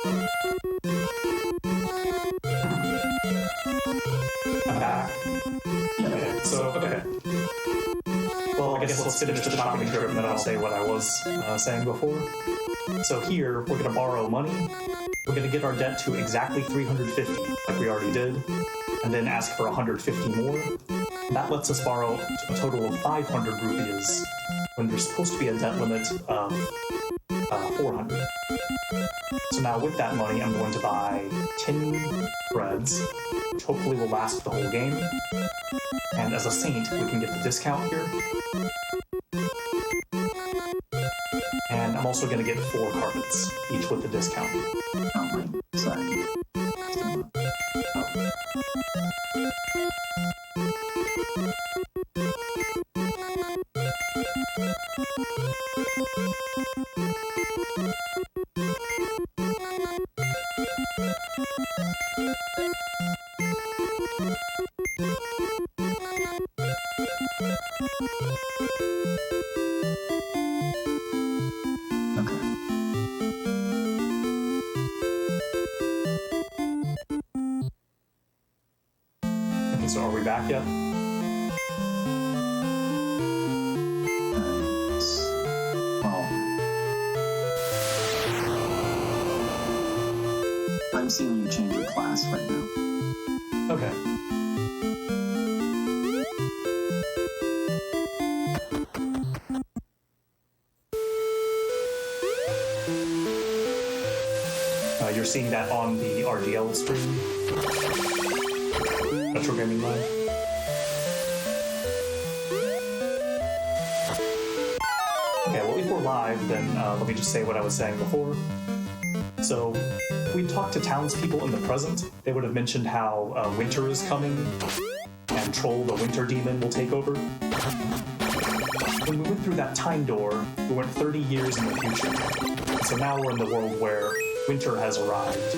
I'm back. Okay, okay. Well, I guess let's finish the shopping trip and then I'll say what I was saying before. So here, we're going to borrow money. We're going to get our debt to exactly 350, like we already did, and then ask for 150 more. That lets us borrow a total of 500 rupees when there's supposed to be a debt limit of 400. So now with that money, I'm going to buy 10 breads, which hopefully will last the whole game. And as a saint, we can get the discount here. And I'm also going to get 4 carpets, each with the discount. Oh, wait. Sorry. Okay, so are we back yet? I'm seeing you change your class right now. Okay. You're seeing that on the RGL stream? Retro Gaming Live? Okay, well, if we're live, then let me just say what I was saying before. So, if we talked to townspeople in the present, they would have mentioned how winter is coming, and Troll the Winter Demon will take over. When we went through that time door, we went 30 years in the future. So now we're in the world where winter has arrived.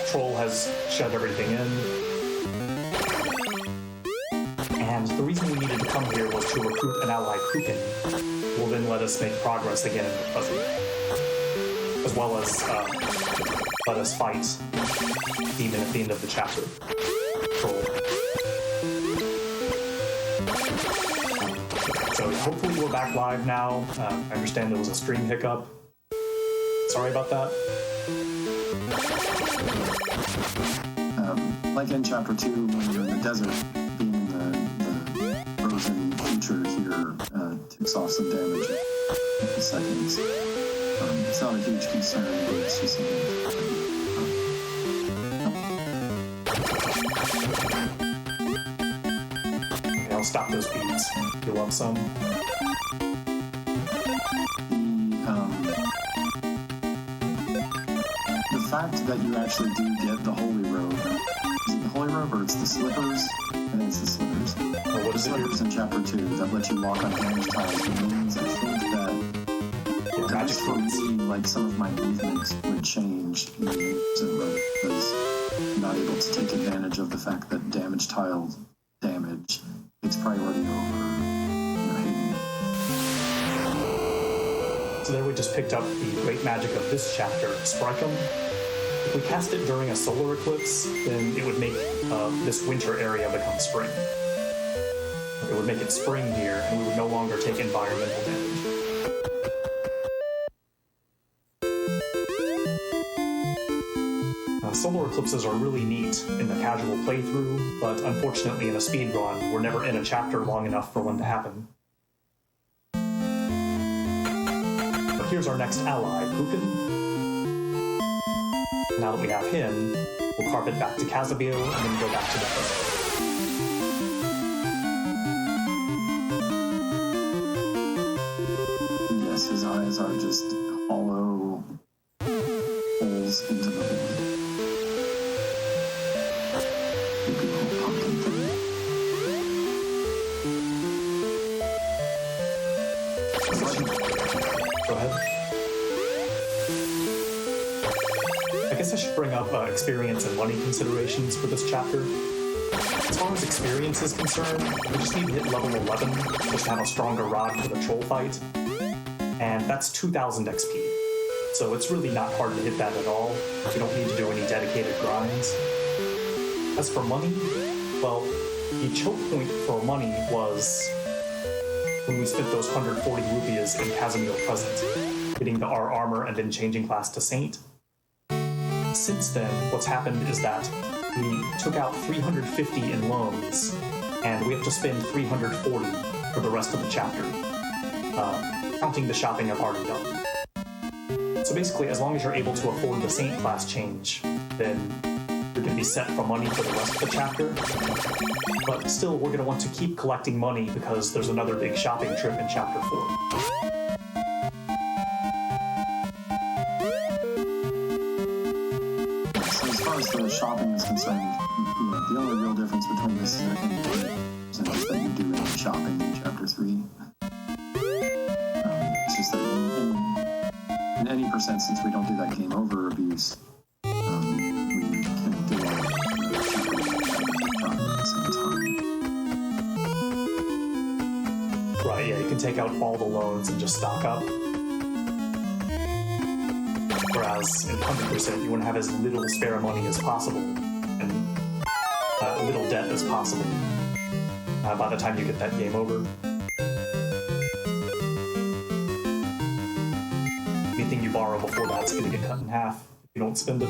Troll has shut everything in. And the reason we needed to come here was to recruit an ally Kukin, who will then let us make progress again in the present. As well as let us fight Demon at the end of the chapter. Troll. So hopefully we're back live now. I understand there was a stream hiccup. Sorry about that. Like in Chapter 2, when you're in the desert, being in the frozen future here takes off some damage in a few seconds. It's not a huge concern, but it's just Okay, I'll stop those beats. You want some? The fact that you actually do get the Holy Robe, is it the Holy Robe or it's the Slippers? I think it's the Slippers. Or what is it? Slippers in Chapter 2 that let you walk on damaged tiles, which means I think that Magic for me, like some of my movements would change in the road because I'm not able to take advantage of the fact that damaged tile damage takes priority over hitting. So there we just picked up the great magic of this chapter, Spricum. If we cast it during a solar eclipse, then it would make this winter area become spring. It would make it spring here, and we would no longer take environmental damage. Solar eclipses are really neat in the casual playthrough, but unfortunately in a speedrun, we're never in a chapter long enough for one to happen. But here's our next ally, Kukin. Now that we have him, we'll carpet back to Casabiel and then go back to the present. Yes, his eyes are just hollow holes into the void. Go ahead. I guess I should bring up experience and money considerations for this chapter. As far as experience is concerned, we just need to hit level 11 just to have a stronger rod for the troll fight, and that's 2,000 XP. so it's really not hard to hit that at all. You don't need to do any dedicated grinds. As for money, well, the choke point for money was when we spent those 140 rupees in Casimir Present, getting the R armor and then changing class to Saint. Since then, what's happened is that we took out 350 in loans, and we have to spend 340 for the rest of the chapter, counting the shopping I've already done. So basically, as long as you're able to afford the Saint class change, then you're going to be set for money for the rest of the chapter. But still, we're going to want to keep collecting money because there's another big shopping trip in Chapter 4. So as far as the shopping is concerned, the only real difference between this and is that you do any shopping in Chapter 3. It's just that in any percent, since we don't do that game over abuse, we can do all the shopping at the same time. Right, yeah, you can take out all the loans and just stock up. Whereas in 100%, you want to have as little spare money as possible and little debt as possible by the time you get that game over. Anything you borrow before that's going to get cut in half if you don't spend it.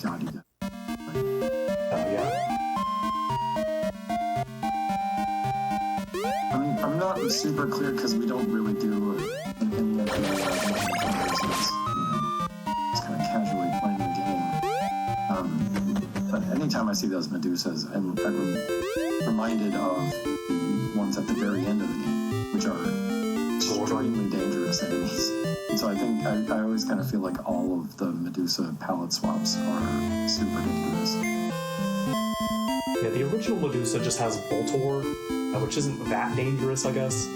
God, you got Yeah. I'm not super clear because we don't really do any of the it's kind of casually playing the game. But anytime I see those Medusas, I'm reminded of the ones at the very end of the game, which are extremely dangerous enemies. And so I think I always kind of feel like all of the Medusa palette swaps are super dangerous. Yeah, the original Medusa just has Voltor, which isn't that dangerous, I guess.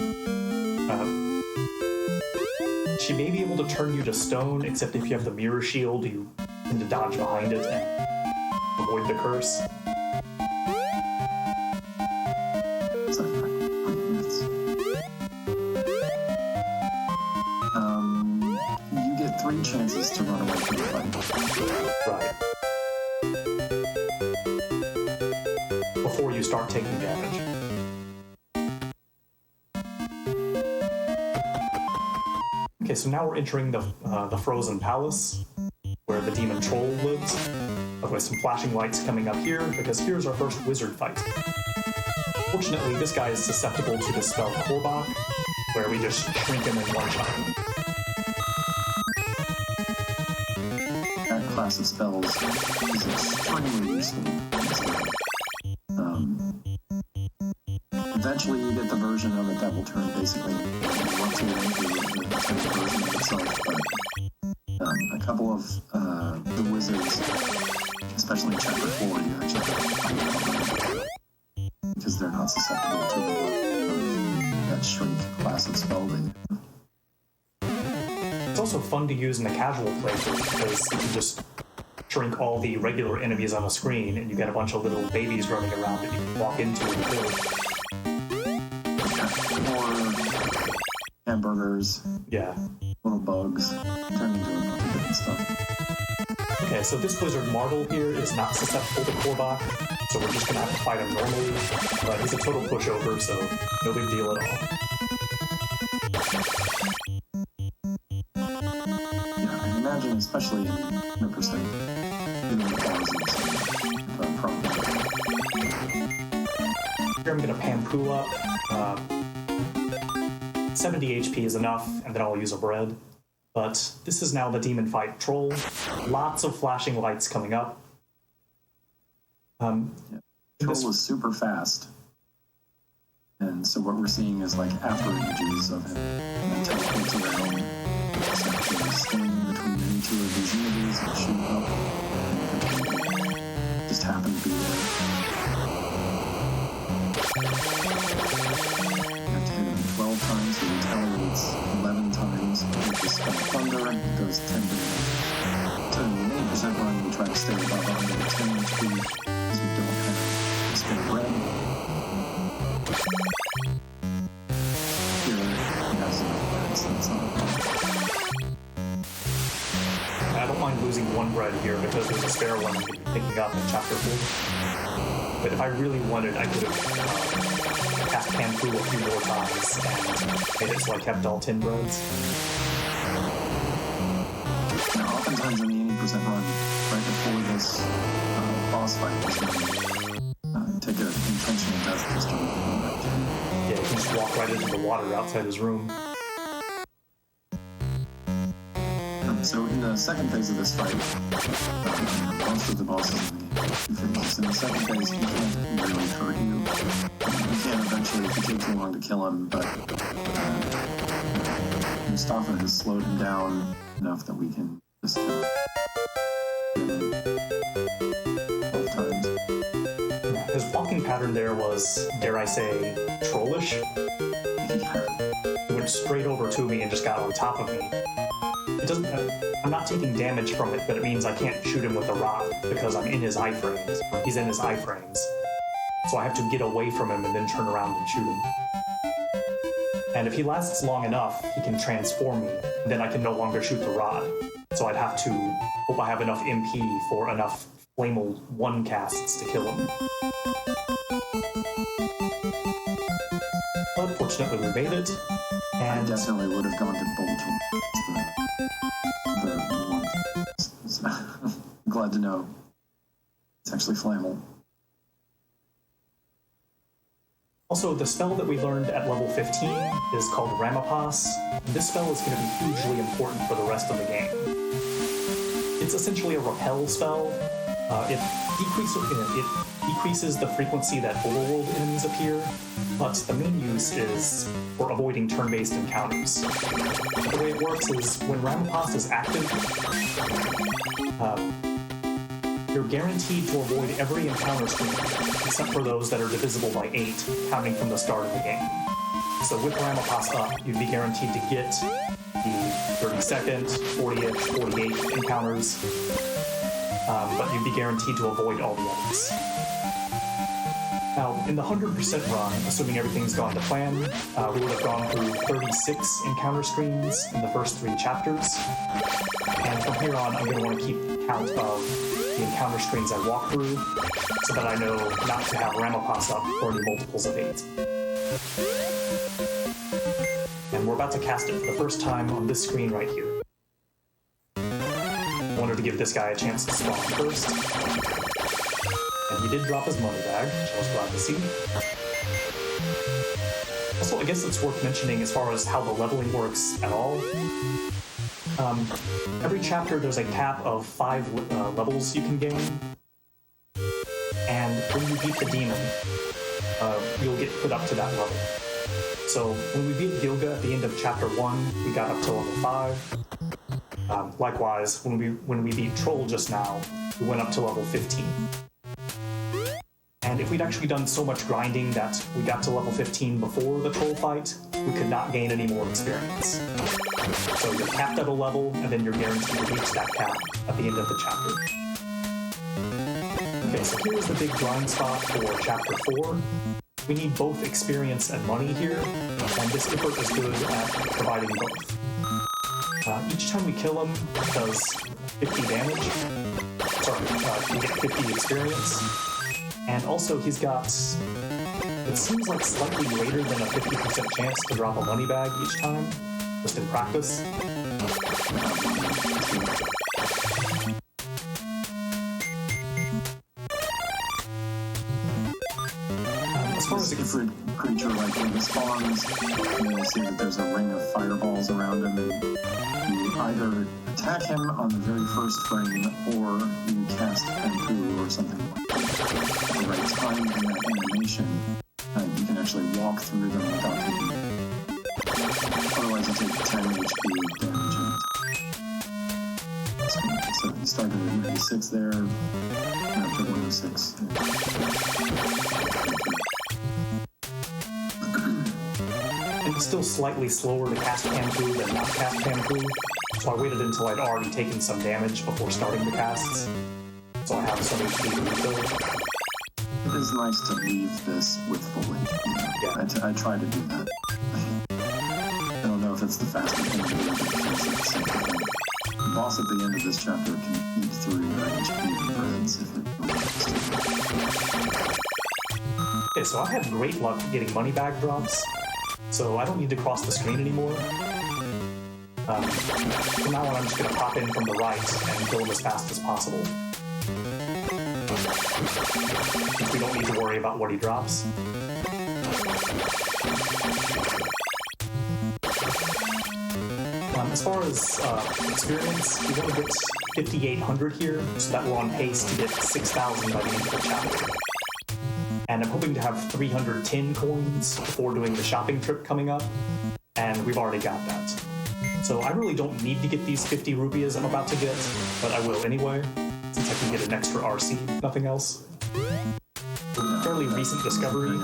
She may be able to turn you to stone, except if you have the mirror shield, you tend to dodge behind it and avoid the curse. So, you get 3 chances to run away from the fight. Right. Before you start taking damage. Okay, so now we're entering the Frozen Palace, where the Demon Troll lives, with some flashing lights coming up here, because here's our first wizard fight. Fortunately, this guy is susceptible to the spell Korbach, where we just shrink him in one shot. That class of spells is extremely useful. Eventually you get the version of it that will turn basically once you into the version of itself, but a couple of the wizards, especially in Chapter 4, you actually have to because they're not susceptible to that shrink class of spell they It's also fun to use in a casual playthrough, because you can just shrink all the regular enemies on the screen, and you get a bunch of little babies running around that you can walk into and kill. Or hamburgers, Yeah. little bugs, turn into a bunch of different stuff. Okay, so this wizard Martel here is not susceptible to Korbach, so we're just gonna have to fight him normally. But he's a total pushover, so no big deal at all. Yeah, I imagine, especially in 100%, giving the pauses problem. Here I'm gonna Pampoo up. 70 HP is enough, and then I'll use a bread. But this is now the Demon Fight Troll. Lots of flashing lights coming up. Troll is super fast. And so what we're seeing is like after images of him and teleports around, essentially standing between any two of these images and shoot up. And just happen to be there. You have to hit him 12 times, he retaliates 11 times. With the spell thunder, it goes 10 to 80% run. We try to stay above 110 HP because we don't have spell red. bread here because there's a spare one you can be picking up in chapter 4. But if I really wanted, I could have cast Panfu a few more times and made it so I kept all 10 breads. Now, oftentimes in the 80% run, right before this boss fight, take an intentional death just to Yeah, he can just walk right into the water outside his room. So in the second phase of this fight, most of the bosses in the phases. In the second phase, he can't really hurt you. You can eventually if you take too long to kill him, but Mustafa has slowed him down enough that we can just kill him both times. His walking pattern there was, dare I say, trollish. He went straight over to me and just got on top of me. It doesn't. I'm not taking damage from it, but it means I can't shoot him with a rod because I'm in his iframes. He's in his iframes. So I have to get away from him and then turn around and shoot him. And if he lasts long enough, he can transform me. Then I can no longer shoot the rod. So I'd have to hope I have enough MP for enough Flamel 1 casts to kill him. But fortunately we made it. And I definitely would have gone to Bolt. The one. So, glad to know. It's actually Flammel. Also, the spell that we learned at level 15 is called Ramapas. This spell is going to be hugely important for the rest of the game. It's essentially a repel spell. It decreases the frequency that overworld enemies appear, but the main use is for avoiding turn-based encounters. The way it works is when Ramapas is active, you're guaranteed to avoid every encounter screen, except for those that are divisible by 8, counting from the start of the game. So with Ramapas up, you'd be guaranteed to get the 32nd, 40th, 48th encounters, but you'd be guaranteed to avoid all the others. Now, in the 100% run, assuming everything's gone to plan, we would have gone through 36 encounter screens in the first 3 chapters. And from here on, I'm going to want to keep count of the encounter screens I walk through, so that I know not to have Ramapas up for any multiples of 8. And we're about to cast it for the first time on this screen right here. I wanted to give this guy a chance to spawn first. And he did drop his money bag, which I was glad to see. Also, I guess it's worth mentioning as far as how the leveling works at all. Every chapter there's a cap of 5 levels you can gain. And when you beat the demon, you'll get put up to that level. So when we beat Gilga at the end of chapter 1, we got up to level 5. Likewise, when we beat Troll just now, we went up to level 15. And if we'd actually done so much grinding that we got to level 15 before the Troll fight, we could not gain any more experience. So you're capped at a level, and then you're guaranteed to reach that cap at the end of the chapter. Okay, so here's the big grind spot for chapter 4. We need both experience and money here, and this effort is good at providing both. Each time we kill him, it does 50 damage. Sorry, we get 50 experience. And also he's got, it seems like slightly greater than a 50% chance to drop a money bag each time, just in practice. As far as a different creature, like when he spawns, you'll see that there's a ring of fireballs around him, and you either attack him on the very first frame, or you cast Panfu or something like that. At the right time in that animation, you can actually walk through them without taking it. Otherwise, you take 10 HP damage. So you started at 96 there, and after 106. It's still slightly slower to cast Panfu than not cast Panfu, so I waited until I'd already taken some damage before starting the casts, so I have some HP to refill. It is nice to leave this with full HP. Yeah. I try to do that. I don't know if it's the fastest thing to do, but it's the same thing. boss at the end of this chapter can eat through your HP and breads if it wants to. Okay, so I've had great luck getting money bag drops, so I don't need to cross the screen anymore. From now on, I'm just going to pop in from the right and kill him as fast as possible. We don't need to worry about what he drops. As far as experience, we want to get 5,800 here, so that we're on pace to get 6,000 by the end of the chapter. And I'm hoping to have 310 coins before doing the shopping trip coming up, and we've already got that. So I really don't need to get these 50 rupees I'm about to get, but I will anyway, since I can get an extra RC, nothing else. Fairly recent discovery.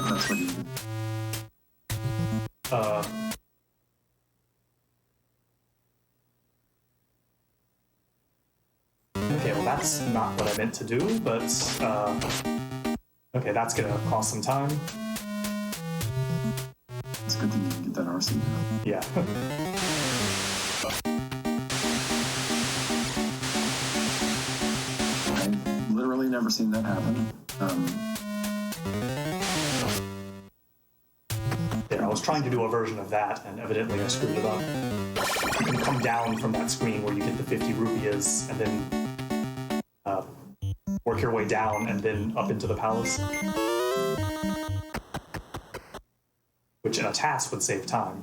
Okay, well that's not what I meant to do, but okay, that's gonna cost some time. It's a good thing you can get that RC now. Yeah. I've literally never seen that happen. There, I was trying to do a version of that, and evidently I screwed it up. You can come down from that screen where you get the 50 rupees, and then work your way down, and then up into the palace. Which in a task would save time.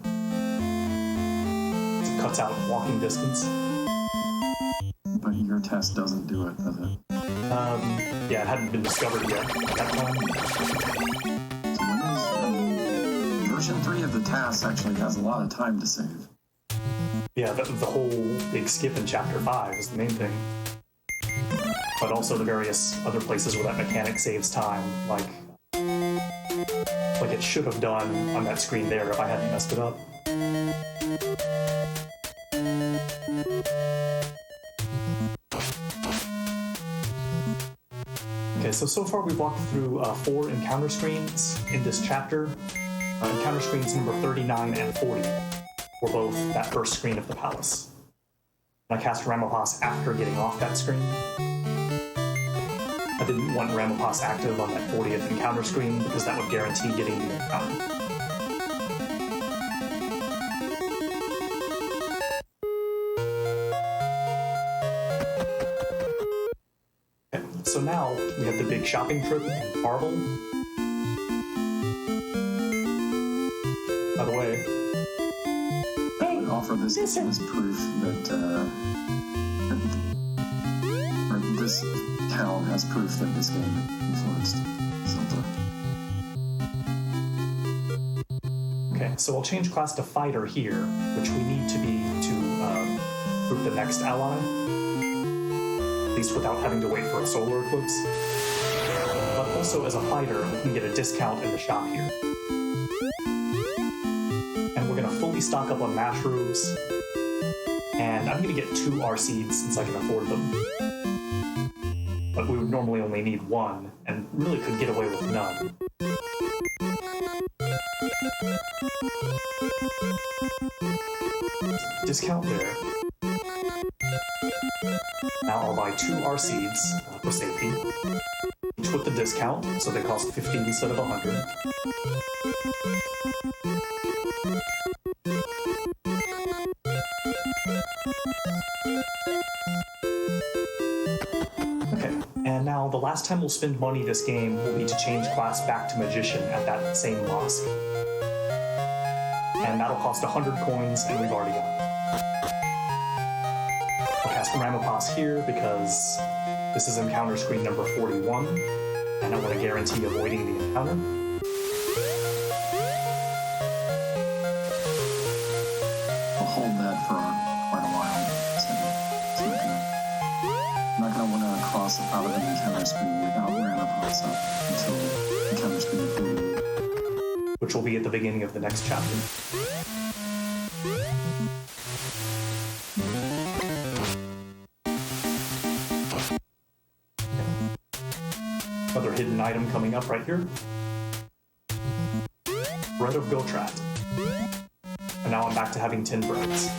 It cuts out walking distance. But your test doesn't do it, does it? Yeah, it hadn't been discovered yet at that time. So version 3 of the task actually has a lot of time to save. Yeah, the whole big skip in Chapter 5 is the main thing. But also the various other places where that mechanic saves time, like it should have done on that screen there if I hadn't messed it up. Okay, so far we've walked through 4 encounter screens in this chapter. Encounter screens number 39 and 40 were both that first screen of the palace. I cast rBarbaloot after getting off that screen. I didn't want rBarbaloot active on that 40th encounter screen because that would guarantee getting the encounter. Okay, so now we have the big shopping trip in Marble. By the way, I would offer this as proof that or this town has proof that this game influenced Zelda. okay, so I'll change class to Fighter here, which we need to be to group the next ally, at least without having to wait for a solar eclipse. But also as a fighter, we can get a discount in the shop here. And we're going to fully stock up on mushrooms, and I'm going to get 2 RCs since I can afford them. But we would normally only need 1, and really could get away with none. Discount there. Now I'll buy 2 RCs for safety, each with the discount, so they cost 50 instead of 100. Okay, and now the last time we'll spend money this game will be to change class back to Magician at that same mosque. And that'll cost 100 coins, and we've already got it. I'll cast rBarbaloot here because this is encounter screen number 41, and I want to guarantee avoiding the encounter. I'll hold that for quite a while. I'm not going to want to cross out of the encounter screen without rBarbaloot up until encounter screen 48. Which will be at the beginning of the next chapter. Another hidden item coming up right here. Bread of Gotrat. And now I'm back to having 10 breads.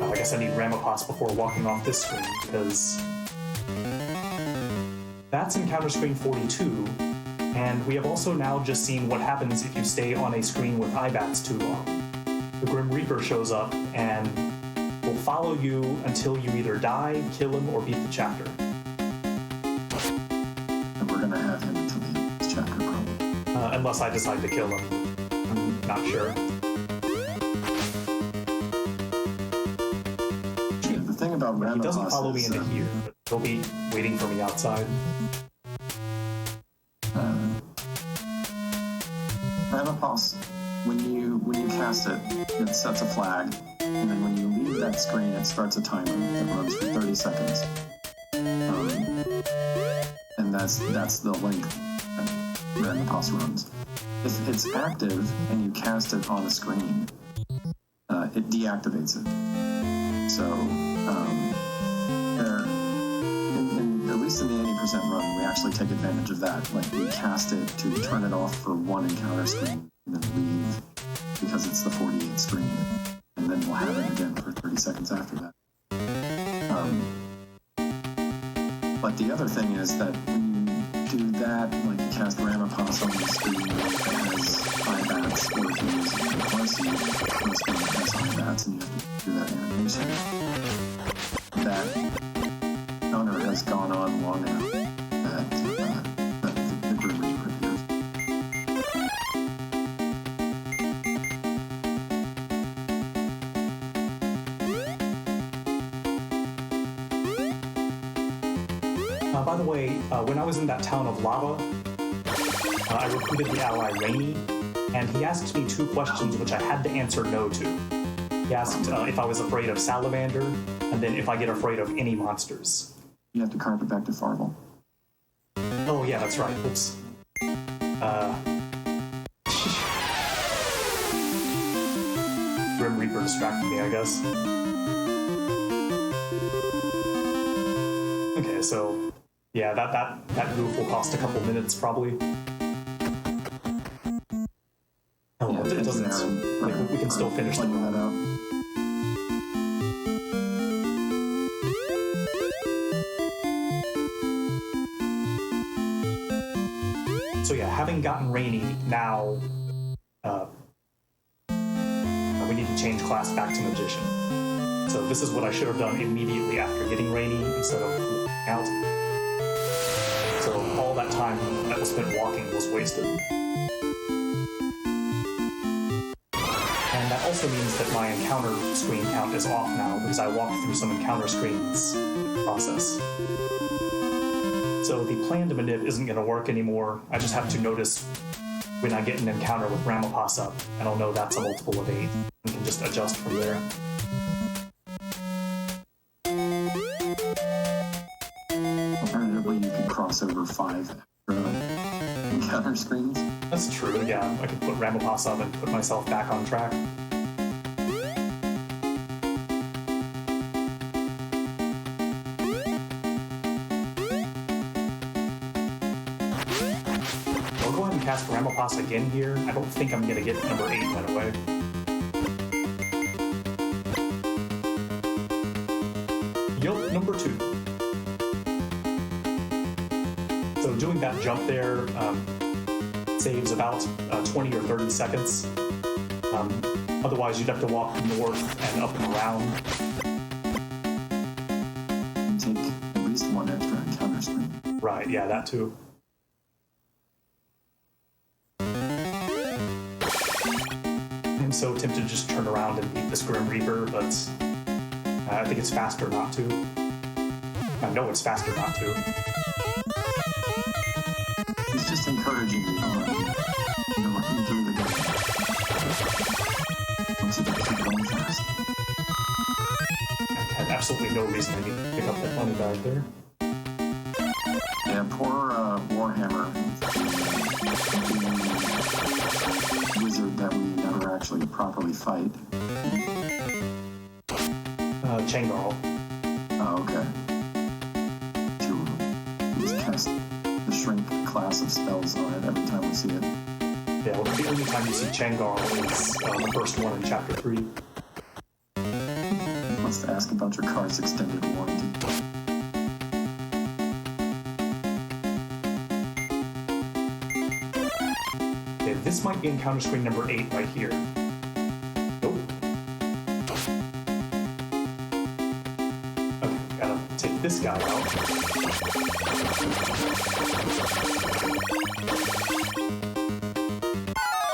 I guess I need Ramapos before walking off this screen, because that's encounter screen 42, and we have also now just seen what happens if you stay on a screen with IBATs too long. The Grim Reaper shows up and will follow you until you either die, kill him, or beat the chapter. And we're gonna have him until the end of this chapter, probably. Unless I decide to kill him. I'm not sure. Yeah, the thing about Ramapos He doesn't follow me is, into here, but he'll be waiting for me outside. Ramapos, when you cast it, it sets a flag, and then when you leave that screen, it starts a timer that runs for 30 seconds. And that's the length that Ramapos runs. If it's active and you cast it on a screen, it deactivates it. So, at least in the 80% run, we actually take advantage of that. Like, we cast it to turn it off for one encounter screen, and then leave because it's the 48th screen, and then we'll have it again for 30 seconds after that. But the other thing is that when you do that, like you cast Ramapos on the screen that has IBATs, or if you use Marcy on the screen that has IBATs, and you have to do that animation, that counter has gone on long enough that the Grim Reaper appears. By the way, when I was in that town of lava, I recruited the ally Rainy, and he asked me 2 questions which I had to answer no to. He asked if I was afraid of Salamander, and then if I get afraid of any monsters. You have to carve it back to Farble. Oh yeah, that's right. Oops. Grim Reaper distracted me, I guess. Okay, so yeah, that goof will cost a couple minutes probably. Oh, Yeah, it doesn't. Like, we can still finish the that run. out. So yeah, having gotten Rainy, now we need to change class back to Magician. So this is what I should have done immediately after getting Rainy instead of walking out. So all that time that was spent walking was wasted. And that also means that my encounter screen count is off now because I walked through some encounter screens process. So the plan to manip isn't going to work anymore. I just have to notice when I get an encounter with Ramapos up, and I'll know that's a multiple of 8, and can just adjust from there. Alternatively, you can cross over 5 extra encounter screens. That's true, yeah. I could put Ramapos up and put myself back on track. I'll go ahead and cast Ramapos again here. I don't think I'm gonna get number 8 right away. Yup, number 2. So doing that jump there saves about 20 or 30 seconds. Otherwise, you'd have to walk north and up and around. And take at least 1 extra encounter screen. Right, yeah, that too. I'm so tempted to just turn around and beat this Grim Reaper, but I think it's faster not to. I know it's faster not to. He's just encouraging you to run through the game. Once you get keep going fast. I had absolutely no reason I need to pick up that money bag there. Yeah, poor Warhammer. The wizard that we never actually properly fight. Changarl. Oh, okay. 2 of them. We just cast the shrink class of spells on it every time we see it. detailed. The only time you see Changar is the first one in Chapter 3. Wants to ask about your car's extended warranty. Okay, this might be encounter screen number 8 right here. Nope. Okay, gotta take this guy out.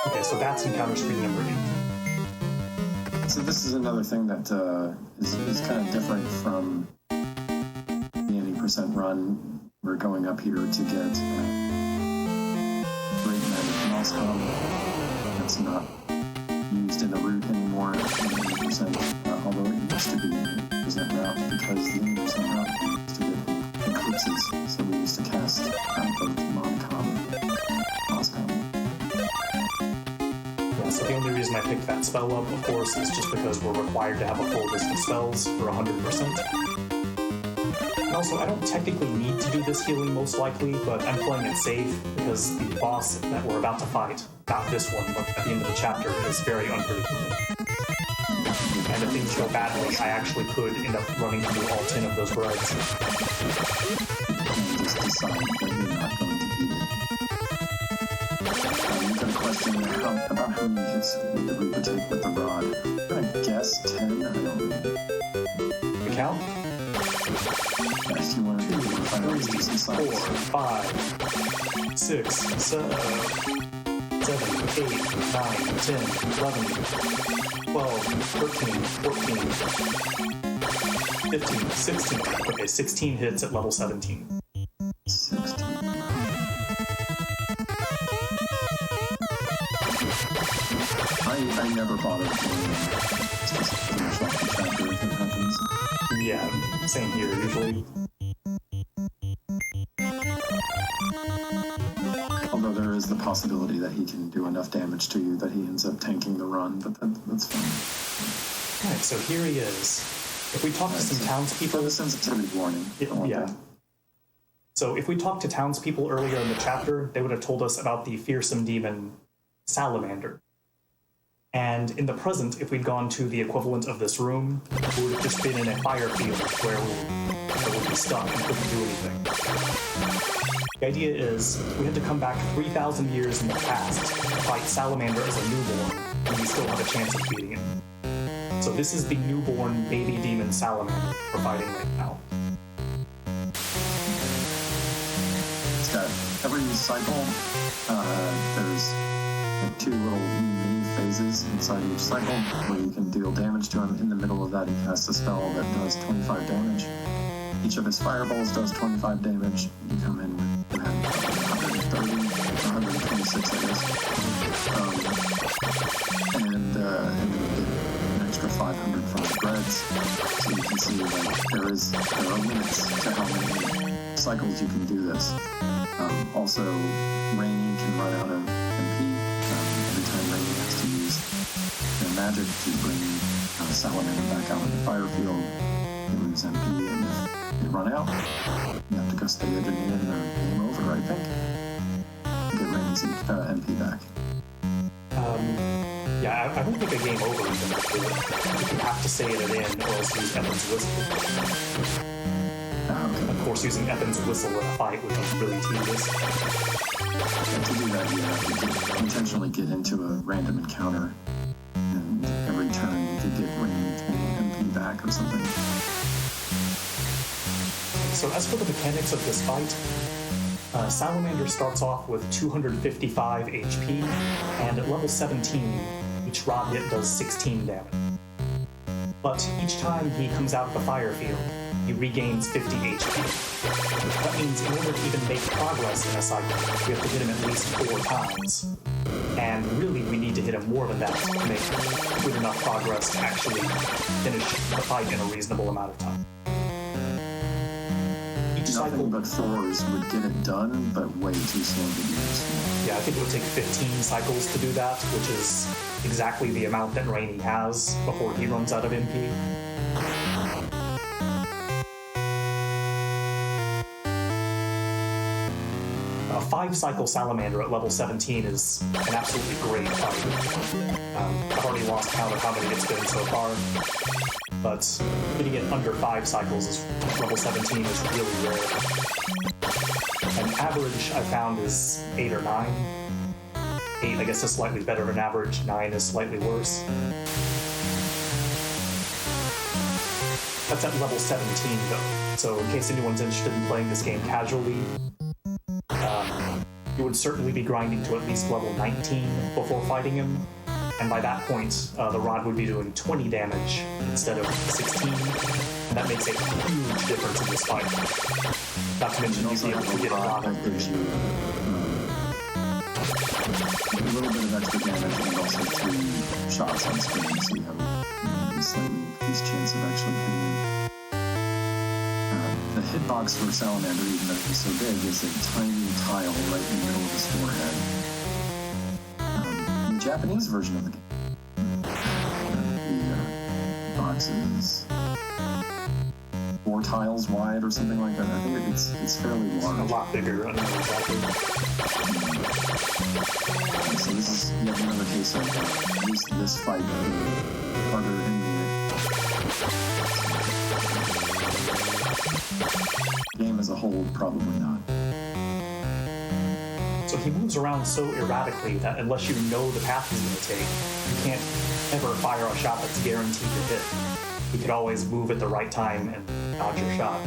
Okay, so that's encounter screen number 8. So this is another thing that is kind of different from the 80% run. We're going up here to get Great Magic Mouse Hub. That's not used in the route anymore in 80%, although it used to be 80% route because the 80% route used to get eclipses. So we used to cast out of Moncom, Moscom. So the only reason I picked that spell up, of course, is just because we're required to have a full list of spells for 100%. And also, I don't technically need to do this healing most likely, but I'm playing it safe because the boss that we're about to fight, not this one, but at the end of the chapter, is very unpredictable. And if things go badly, I actually could end up running through all 10 of those breads. And just decide that you're not going to beat it. You've got a question about how many hits would the Reaper take with the rod. I'm going to guess 10. I don't know. The count? If you want to do 3, 4, 5, 6, 7, 8, 9, 10, 11, 12, 13, 14, 15, 16. Okay, 16 hits at level 17. 16. I never bothered doing it. It's just finish off the chapter if it happens. Yeah, same here usually. Although there is the possibility that he can do enough damage to you that he ends up tanking the run, but that's fine. Alright, so here he is. If we talk to some townspeople... For the sensitivity warning. Yeah. So if we talked to townspeople earlier in the chapter, they would have told us about the fearsome demon Salamander. And in the present, if we'd gone to the equivalent of this room, we would have just been in a fire field where we would be stuck and couldn't do anything. The idea is, we had to come back 3,000 years in the past to fight Salamander as a newborn, and we still have a chance of beating him. So this is the newborn baby demon Salamander we're fighting right now. It's got every cycle, there's like 2 little mini phases inside each cycle where you can deal damage to him. In the middle of that, he casts a spell that does 25 damage. Each of his fireballs does 25 damage. You come in with 130, 126, I guess. And then you get an extra 500 from the breads. So you can see that there are limits to how many cycles you can do this. Also, Rainy can run out of MP. Every time Rainy has to use their magic to bring Salamander back out of the fire field, they lose MP, and if they run out, you have to go stay at an inn or game over, I think, to get Rainy's MP back. Yeah, I don't think a game over even would do it. You have to stay at an inn or else use Evan's whistle. Okay. Of course, using Evan's whistle in a fight would be really tedious. And to do that, you have to intentionally get into a random encounter, and every turn you could get Rainy's MP back or something. So as for the mechanics of this fight, Salamander starts off with 255 HP, and at level 17, each rod hit does 16 damage. But each time he comes out of the fire field, he regains 50 HP. That means in order to even make progress in a cycle, we have to hit him at least 4 times. And really, we need to hit him more than that to make good enough progress to actually finish the fight in a reasonable amount of time. Nothing but 4s would get it done, but way too slow to do this. Yeah, I think it would take 15 cycles to do that, which is exactly the amount that Rainy has before he runs out of MP. 5-cycle salamander at level 17 is an absolutely great fight. I've already lost count of how many it's been so far, but getting it under 5 cycles is level 17 is really rare. An average I found is 8 or 9. 8, I guess, is slightly better than average. 9 is slightly worse. That's at level 17, though. So in case anyone's interested in playing this game casually, you would certainly be grinding to at least level 19 before fighting him. And by that point, the rod would be doing 20 damage instead of 16, and that makes a huge difference in this fight. Not to mention you'd be able to get a lot of damage. A little bit of extra damage and also 3 shots on screen, so you have a slightly increased chance of actually hitting him. The hitbox for Salamander, even though he's so big, is a tiny tile right in the middle of his forehead. In the Japanese version of the game, the box is 4 tiles wide or something like that. I think it's fairly large. A lot bigger, I don't know exactly. So this is yet another case of at least this fight harder in the game as a whole, probably not. So he moves around so erratically that unless you know the path he's going to take, you can't ever fire a shot that's guaranteed to hit. He could always move at the right time and dodge your shot.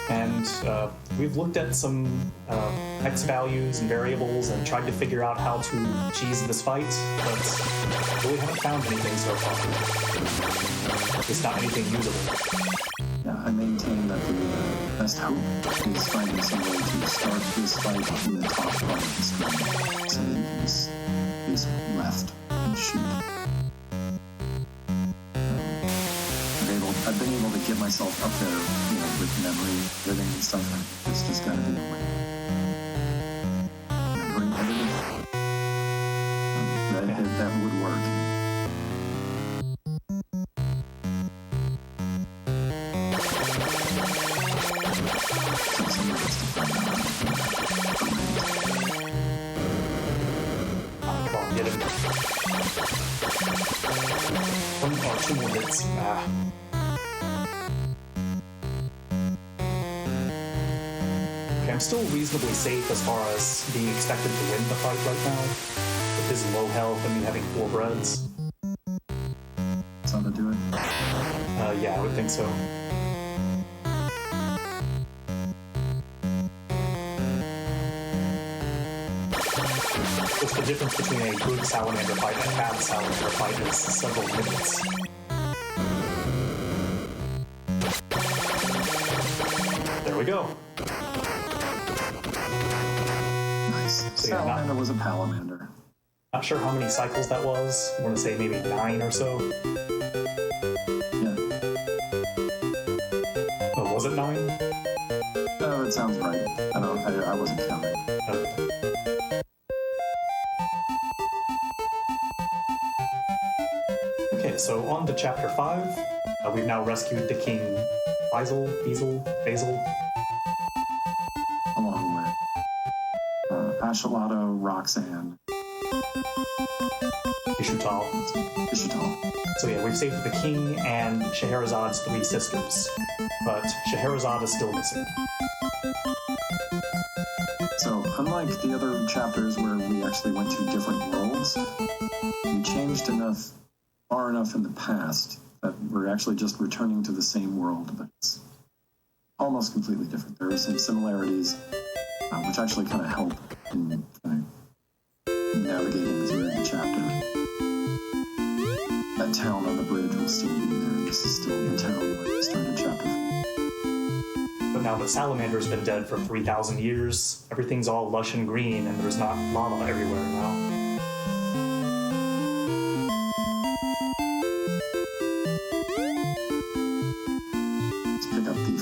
And we've looked at some X values and variables and tried to figure out how to cheese this fight, but really haven't found anything so far. It's not anything usable. Yeah, I maintain that the best hope is finding some way to start this fight in the top part of the screen, so that you can just face left and shoot. I've been able to get myself up there, with memory, living and stuff. It's just gotta be a way. Remembering everything. That would work. Come on, get him. 2 more hits. I'm still reasonably safe as far as being expected to win the fight right now, with his low health and me having 4 breads. Sound to do it? Yeah, I would think so. What's the difference between a good salamander fight and a bad salamander fight is several minutes. There we go. Salamander was a palamander. Not sure how many cycles that was. I want to say maybe 9 or so. Yeah. Oh, was it 9? Oh, it sounds right. I wasn't counting. Okay. Okay, so on to chapter 5. We've now rescued the king Basil. Along with Ashalato, Roxanne, Ishutal. So yeah, we've saved the king and Scheherazade's 3 sisters, but Scheherazade is still missing. So, unlike the other chapters where we actually went to different worlds, we changed far enough in the past that we're actually just returning to the same world, but it's almost completely different. There are some similarities, which actually kind of help in navigating through the chapter. That town on the bridge will still be there. This is still the town where we started chapter 4. But now that Salamander's been dead for 3,000 years, everything's all lush and green, and there's not lava everywhere now.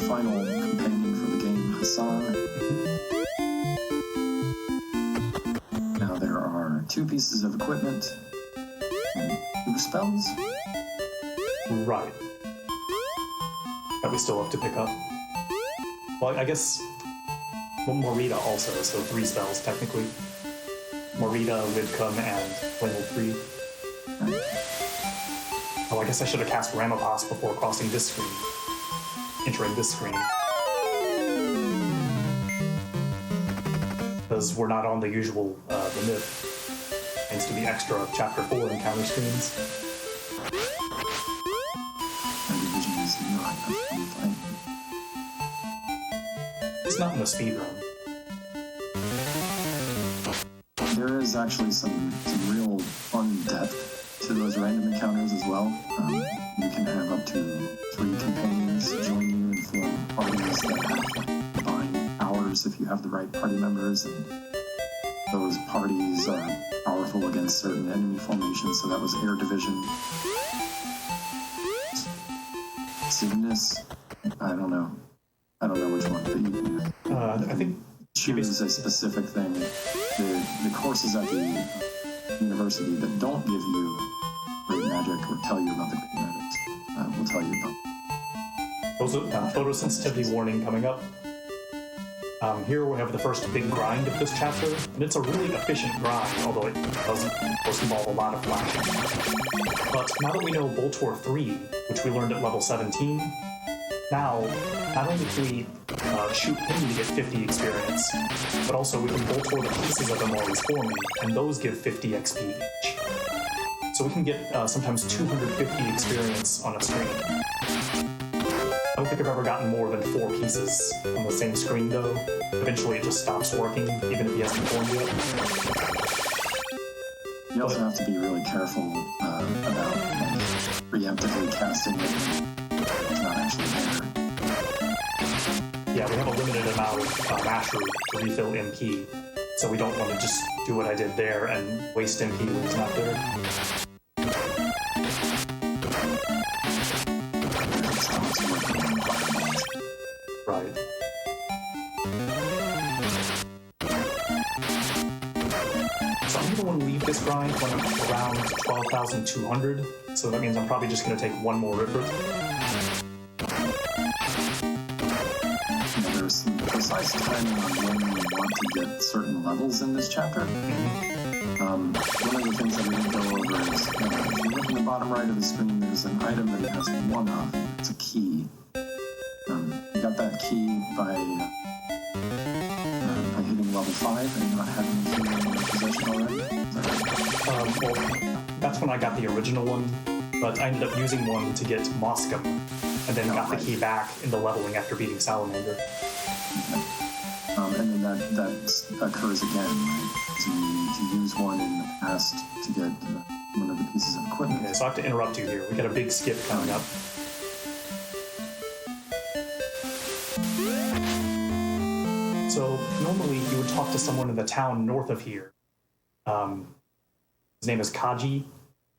Final companion for the game, Hassan. Now there are 2 pieces of equipment and 2 spells. Right. That we still have to pick up. Well, I guess Well, Morita also, so 3 spells technically. Morita, Lidcum, and Flame 3. Oh, I guess I should have cast Ramapas before crossing this screen. Entering this screen. Because we're not on the usual, the myth. Thanks to the extra Chapter 4 encounter screens. My division is not a It's not in the speedrun. There is actually some real fun depth to those random encounters as well. You can have up to 3 companions join you and form parties that have combined powers if you have the right party members, and those parties are powerful against certain enemy formations. So that was Air Division. Cygnus, I don't know which one, but you I think choose a specific thing. The courses at the university that don't give you great magic or tell you about the great magics will tell you about. Also, photosensitivity warning coming up. Here we have the first big grind of this chapter, and it's a really efficient grind, although it does, of course, involve a lot of flashing. But now that we know Boltor 3, which we learned at level 17, now, not only can we shoot him to get 50 experience, but also we can Boltor the pieces of him while he's forming, and those give 50 XP each. So we can get sometimes 250 experience on a screen. I don't think I've ever gotten more than 4 pieces on the same screen, though. Eventually it just stops working, even if he hasn't formed yet. You also have to be really careful about preemptively casting it. It's not actually there. Yeah, we have a limited amount of mash root to refill MP, so we don't want to just do what I did there and waste MP when it's not there. Right. So I'm going to want to leave this grind when I'm around 12,200, so that means I'm probably just going to take 1 more Rippert. There's some precise timing on when you want to get certain levels in this chapter. One of the things that we didn't go over is if you look in the bottom right of the screen, there's an item that has 1 of. It's a key. You got that key by hitting level 5 and not having the key in your possession already. Is that right? Well, that's when I got the original one, but I ended up using one to get Moscum, and then got the key back in the leveling after beating Salamander. And then that occurs again, right? So you need to use one in the past to get one of the pieces of equipment. Okay, so I have to interrupt you here. We got a big skip coming up. So normally you would talk to someone in the town north of here. His name is Kaji,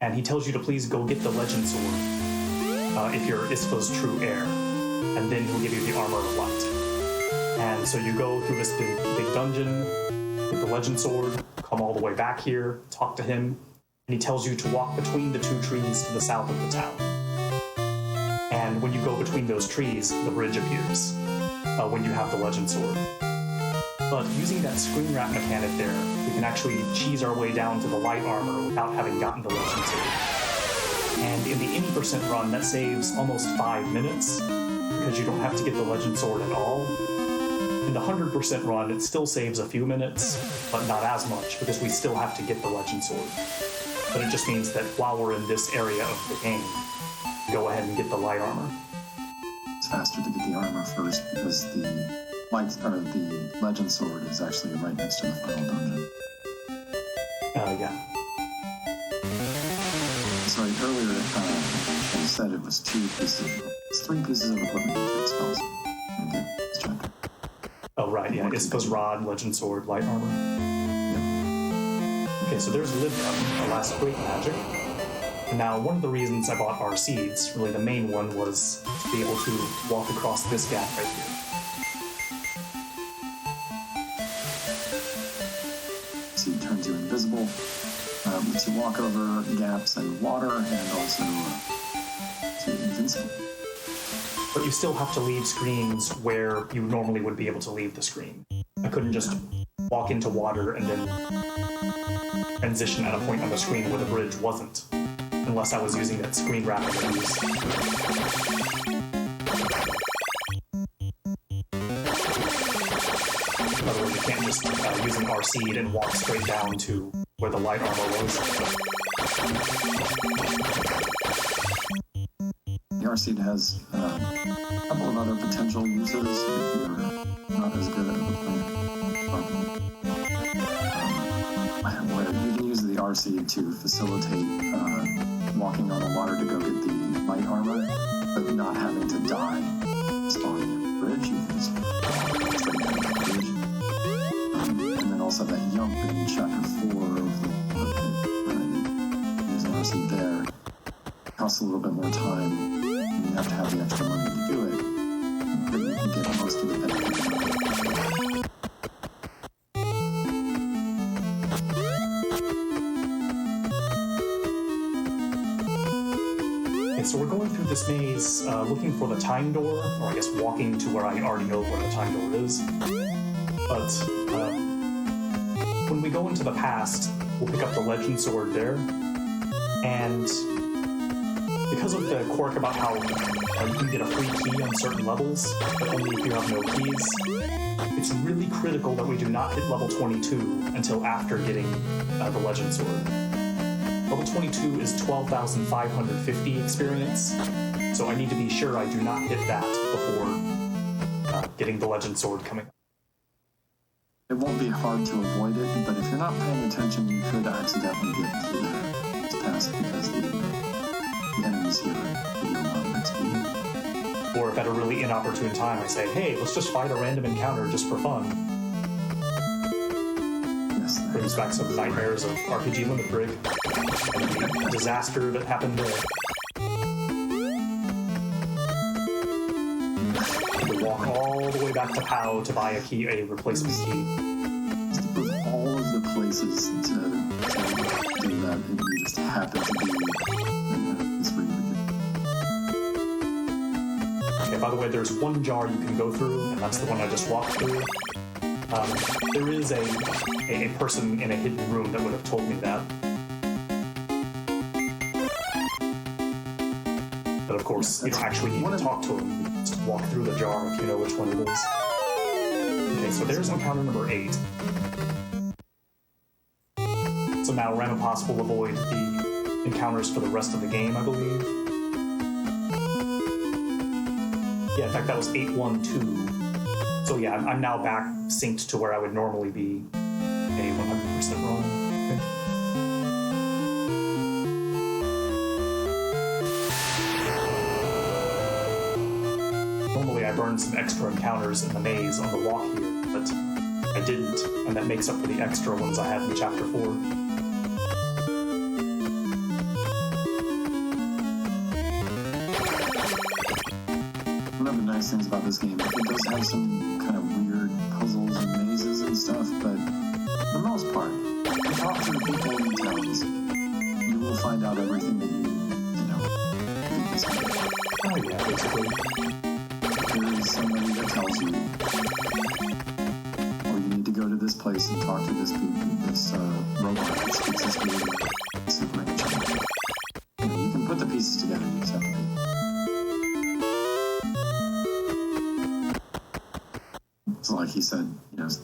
and he tells you to please go get the Legend Sword if you're Ispa's true heir, and then he'll give you the Armor of Light. And so you go through this big dungeon with the Legend Sword, come all the way back here, talk to him, and he tells you to walk between the 2 trees to the south of the town. And when you go between those trees, the bridge appears when you have the Legend Sword. But using that screen wrap mechanic there, we can actually cheese our way down to the light armor without having gotten the Legend Sword. And in the 80% run, that saves almost 5 minutes, because you don't have to get the Legend Sword at all. In the 100% run, it still saves a few minutes, but not as much, because we still have to get the Legend Sword. But it just means that while we're in this area of the game, go ahead and get the light armor. It's faster to get the armor first because the Legend Sword is actually right next to the final dungeon. Yeah. Sorry, earlier I said it was 3 pieces of equipment to take spells. Okay, let's check. Oh, right, yeah. Ispa's Rod, Legend Sword, light armor. Yep. Okay, so there's Lidcum, our last great magic. And now, one of the reasons I bought our seeds, really the main one, was to be able to walk across this gap right here. Seed turns you invisible, lets you walk over gaps and water, and also to invincible. But you still have to leave screens where you normally would be able to leave the screen. I couldn't just walk into water and then transition at a point on the screen where the bridge wasn't, unless I was using that screen wrap use. In other words, you can't just use an RC and walk straight down to where the light armor was. The RC has a couple of other potential uses if you're not as good at it. Where you can use the RC to facilitate walking on the water to go get the light armor, but not having to die spawning in the bridge. You can just walk straight down the bridge. And then also that jump in chapter 4 of the book, there's an RC there. It costs a little bit more time, and you have to have the extra money to do it, but you can get most of the benefits. So we're going through this maze, looking for the time door, or I guess walking to where I already know where the time door is. But when we go into the past, we'll pick up the legend sword there, and because of the quirk about how you can get a free key on certain levels, but only if you have no keys, it's really critical that we do not hit level 22 until after getting the legend sword. Level 22 is 12,550 experience, so I need to be sure I do not hit that before getting the legend sword coming up. It won't be hard to avoid it, but if you're not paying attention, you could accidentally get to this pass because the enemies here give you a lot of XP. Or if at a really inopportune time I say, hey, let's just fight a random encounter just for fun. Brings back some nightmares of RPG Limit Break and the disaster that happened there. To walk all the way back to POW to buy a replacement key. Of all of the places to do that, you just happen to be it's where you would Okay, by the way, there's one jar you can go through, and that's the one I just walked through. There is a person in a hidden room that would have told me that. But of course, you don't actually need to talk to him. You just walk through the jar if you know which one it is. Okay, so there's encounter number 8. So now random pass will avoid the encounters for the rest of the game, I believe. Yeah, in fact, that was 812. So yeah, I'm now back synced to where I would normally be a 100% run. Okay. Normally I burned some extra encounters in the maze on the walk here, but I didn't, and that makes up for the extra ones I had in Chapter 4. One of the nice things about this game, it does have some kind of weird puzzles and mazes and stuff, but for the most part, if you talk to the people in the towns, you will find out everything that you know in this game. Oh yeah, basically. There is somebody that tells you, or you need to go to this place and talk to this robot that speaks this weird super ancient. You can put the pieces together and you just have to So like he said,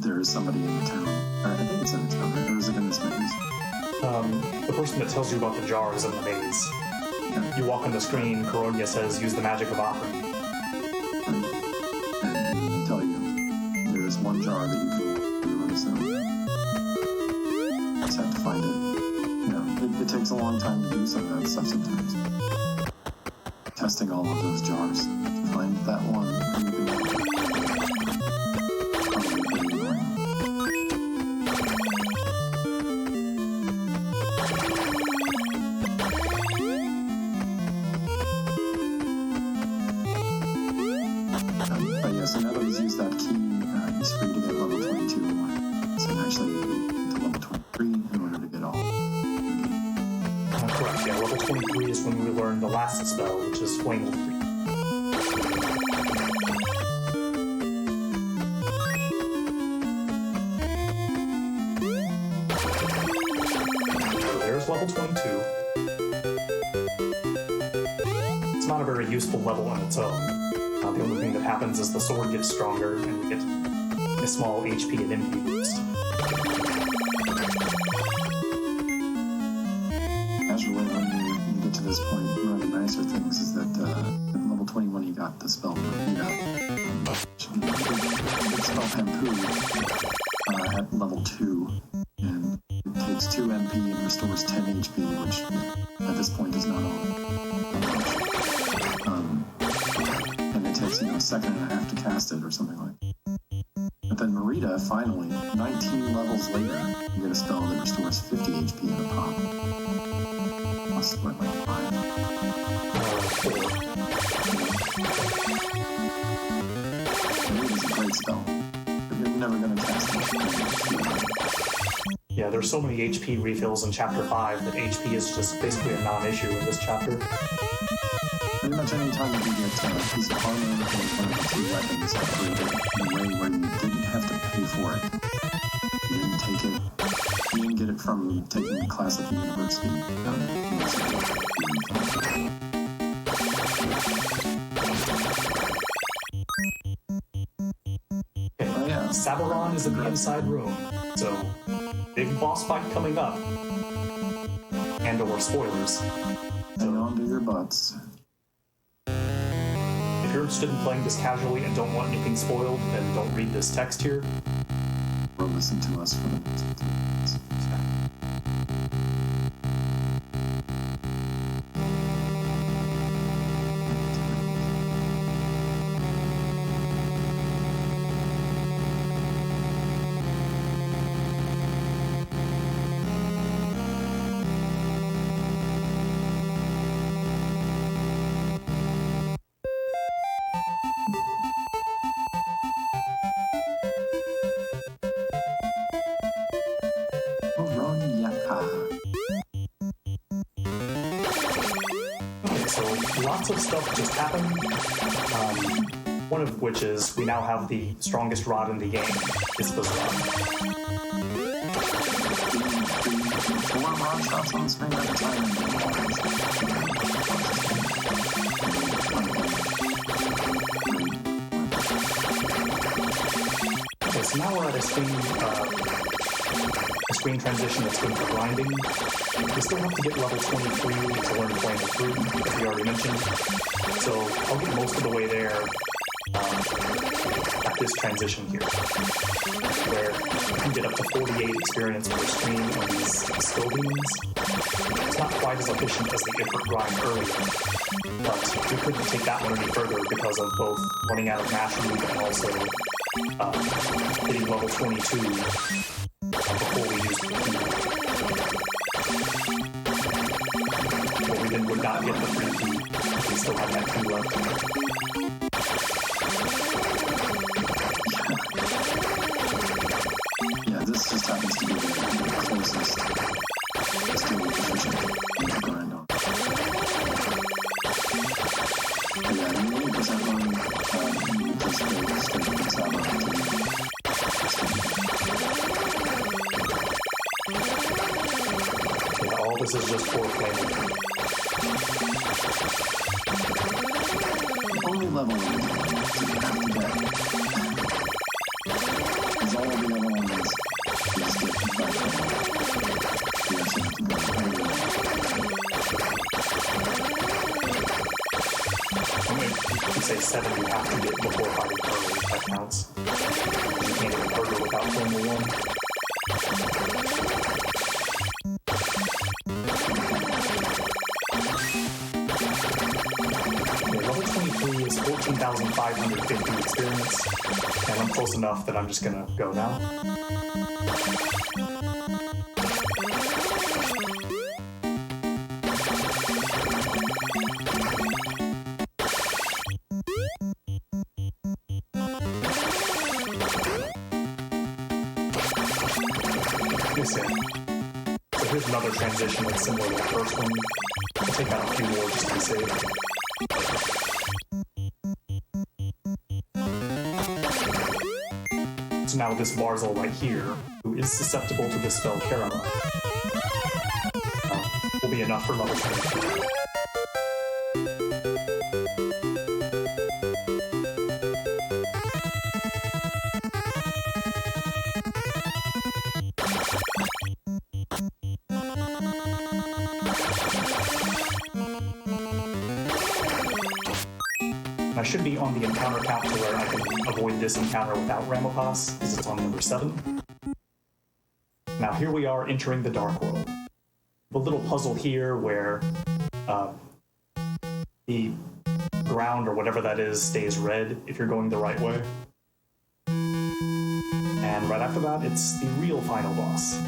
there is somebody in the town. I think it's in the town, right? Or is it in this maze? The person that tells you about the jar is in the maze. Yeah. You walk on the screen, Coronia says, use the magic of opera. Right. And they tell you, there is one jar that you can walk through on its own. You just have to find it. It takes a long time to do some of that stuff sometimes. Testing all of those jars to find that one. So now that he's used that key, he's free to get level 22. So actually, to level 23 in order to get all. Correct, yeah. Level 23 is when we learn the last spell, which is Flame of 3. level 22. It's not a very useful level on its own. The only thing that happens is the sword gets stronger and we get a small HP and MP boost. Casually, when you get to this point, one of the nicer things is that at level 21 you got the spell spell Pampoo at level 2, and it takes 2 MP and restores 10 HP, which at this point is not all much. And it takes a second and a half to cast it or something like that. But then Merida, finally, 19 levels later, you get a spell that restores 50 HP in a pop. Must have went like 5. 4. Merida's a great spell, but you're never going to cast it. Yeah, there's so many HP refills in Chapter 5 that HP is just basically a non-issue in this chapter. Pretty much any time that you get a piece of armor or one of the 2 weapons upgraded in a way where you didn't have to pay for it. You didn't take it. You didn't get it from taking a class at the university. Okay, yeah. Sabaron is in the inside room, so big boss fight coming up. And/or spoilers. Hang on to your butts. If you're interested in playing this casually and don't want anything spoiled, then don't read this text here. Or listen to us for the next 2 minutes. Okay, so lots of stuff just happened. One of which is we now have the strongest rod in the game. It's this rod. 4 rod shots on the screen at a time. Okay, so now we're at a screen transition that's good for grinding. We still have to get level 23 to learn Flame of Fruit, as we already mentioned. So I'll get most of the way there at this transition here, where you can get up to 48 experience per screen on these skill beams. It's not quite as efficient as the Ifrit grind earlier, but we couldn't take that one any further because of both running out of Mash Root and also hitting level 22 before we used the key. Well, we then would not get the free key if we still had that key left. Yeah, this just happens to be the closest skill efficient to grind on. But yeah, in the 80% run, you just go straight from Sabaron to Yeah, all this is just for Flame. the only level that you have to get is all of the other ones you just get back from. You actually have to go You say 7 you have to get before fighting early, if that counts. You can't get harder without Flame 1. Level 23 is 14,550 experience, and I'm close enough that I'm just gonna go now. So here's another transition that's similar to the first one. I'll take out a few more just to be safe. So now this Barzel right here, who is susceptible to the spell Kerala. be enough for level 20. I should be on the encounter count to where I can avoid this encounter without Ramapas, because it's on number 7. Now here we are entering the Dark World. The little puzzle here where the ground or whatever that is stays red if you're going the right way. And right after that, it's the real final boss.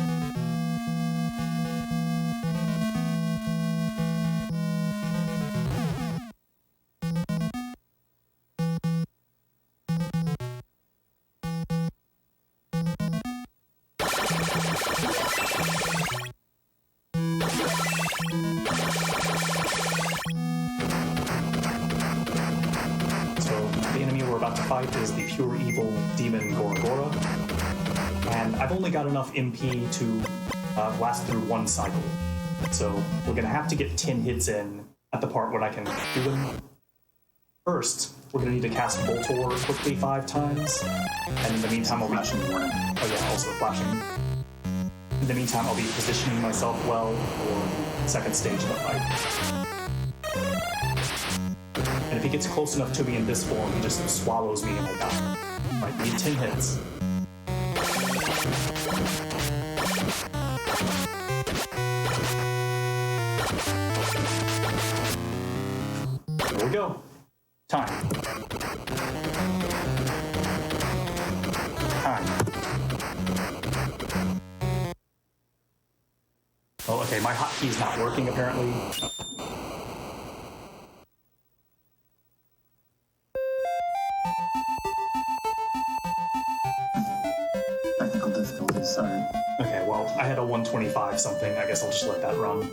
Is the pure evil demon Goragora, and I've only got enough MP to last through one cycle, so we're gonna have to get 10 hits in at the part when I can do them. First, we're gonna need to cast Voltor quickly 5 times, and in the meantime I'll be... Oh yeah, also flashing. In the meantime I'll be positioning myself well for second stage of the fight. And if he gets close enough to me in this form, he just swallows me and I die. Alright, need 10 hits. Here we go. Time. Time. Oh, okay, my hotkey's not working apparently. Sorry. Okay, well, I had a 125 something. I guess I'll just let that run.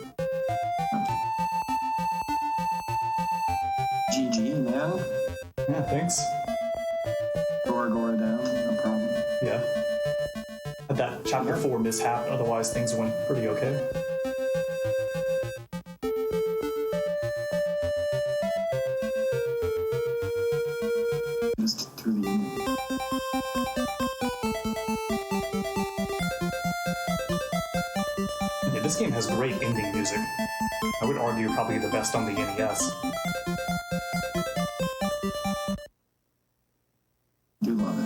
GG, man. Yeah, thanks. Goragora down, no problem. Yeah. Had that chapter 4 mishap, otherwise things went pretty okay. Just through the ending. This game has great ending music. I would argue probably the best on the NES. Do love it.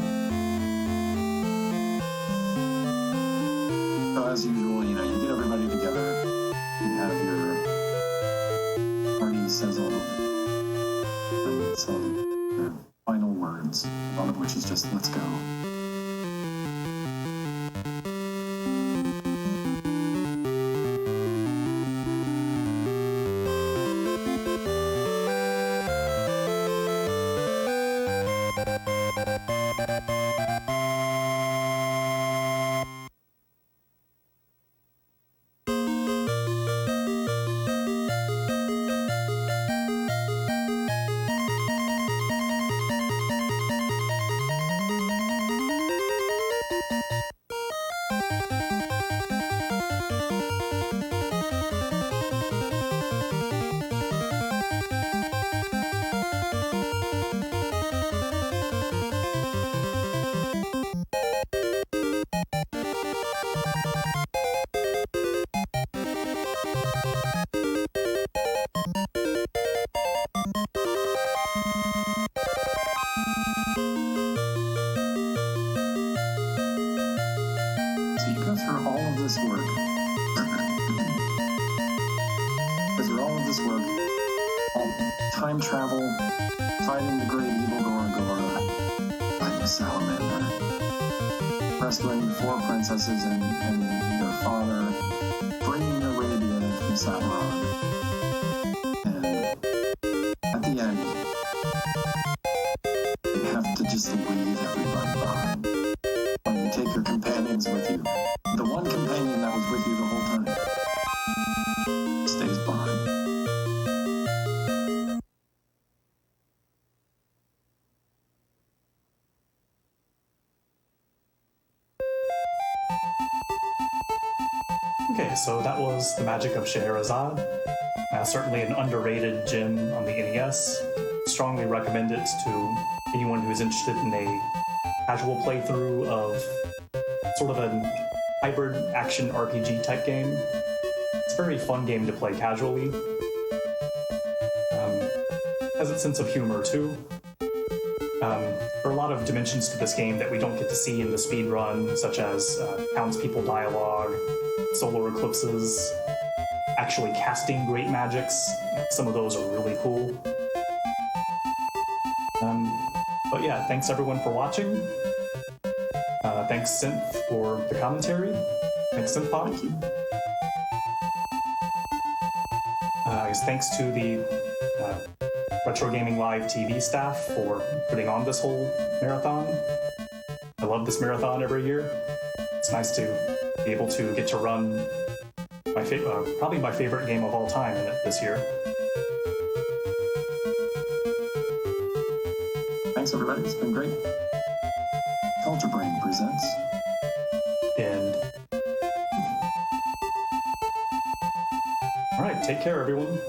So as usual, you know, you get everybody together, you have your party sizzle, and some final words, one of which is just, let's go. this work? Because through all of this work, all time travel, fighting the great evil Goragora, fighting the salamander, rescuing the 4 princesses and their father, bringing Arabia from Sauron. And at the end, you have to just leave everybody behind. When you take your companions with you, the one companion that was with you the whole time stays behind. Okay, so that was the Magic of Scherazade. Certainly an underrated gem on the NES. Strongly recommend it to anyone who's interested in a casual playthrough of sort of a hybrid action RPG type game. It's a very fun game to play casually. Has its sense of humor too. There are a lot of dimensions to this game that we don't get to see in the speedrun, such as townspeople dialogue, solar eclipses, actually casting great magics. Some of those are really cool. But yeah, thanks everyone for watching. Thanks Synth for the commentary. Thanks Synthpod. Thank you. Thanks to the Retro Gaming Live TV staff for putting on this whole marathon. I love this marathon every year. It's nice to be able to get to run probably my favorite game of all time in it this year. Thanks, everybody. It's been great. Culture Brain presents. And all right, take care, everyone.